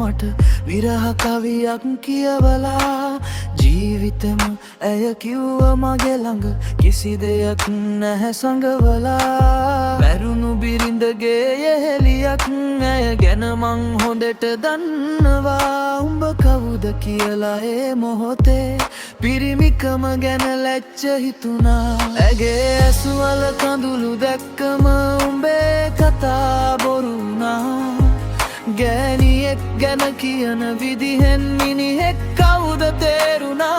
මට විරහ කවියක් කියවලා ජීවිතෙම ඇය කිව්ව මගේ ළඟ කිසි දෙයක් නැහැ සඟවලා වැරුණු බිරිඳගේ යෙහෙලියක් ඇය ගැන මං හොඳට දන්නවා උඹ කවුද කියලා ඒ මොහොතේ පිරිමිකම ගැන ලැජ්ජ හිතුණා ඇගේ ඇස්වල කඳුළු දැක්කම උඹේ කතා බොරුණා ගෑනියෙක් ගැන කියන විදිහෙන් මිනිහෙක් කවුද තේරුණා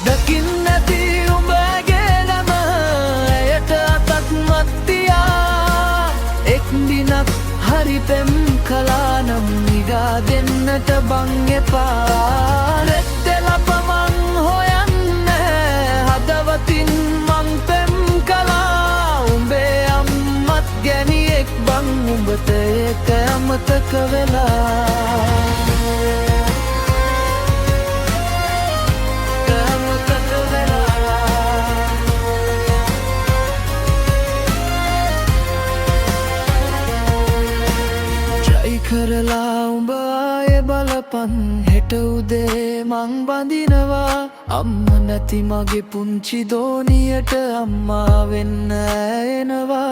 දකින්න නැති උඹගේ නම ඇයට අතක් මත්තියා එක් දිනක් හරි පෙම් කළා නම් නිගා දෙන්නට බං එපා රෙද්දෙලප මං හොයන්නේ හදවතින් මං පෙම් කළා උඹේ අම්මත් ගැනියෙක් බං උඹට ඒක අමතක වෙලා කරලා උඹ ආයේ බලපන් හෙට උදේ මං බඳිනවා අම්ම නැති මගේ පුංචි දෝනියට අම්මා වෙන්න එනවා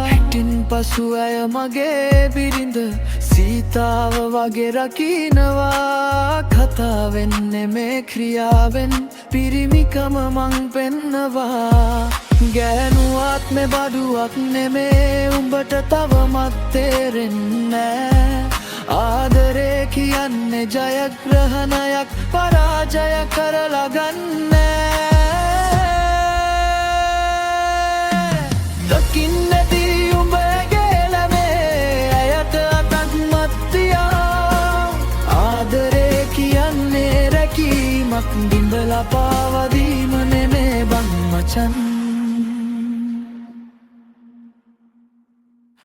හිටින් පසු අය මගේ බිරිඳ සීතාව වගේ රකින්නවා කතා වෙන්නේ මේ ක්‍රියාවෙන් පිරිමිකම මං පෙන්නවා ගෑනු ආත්මේ බඩුවක් නෙමේ උඹට තවමත් තේරෙන්නේ ආදරේ කියන්නේ ජයග්‍රහණයක් පරාජය කරලා ගන්නෑ දකින්න නැති උඹගේ ළමේ ඇයට අතක් මත්තියා ආදරේ කියන්නේ රැකීමක් බිඳලා පාවදීම නෙමේ බං මචන්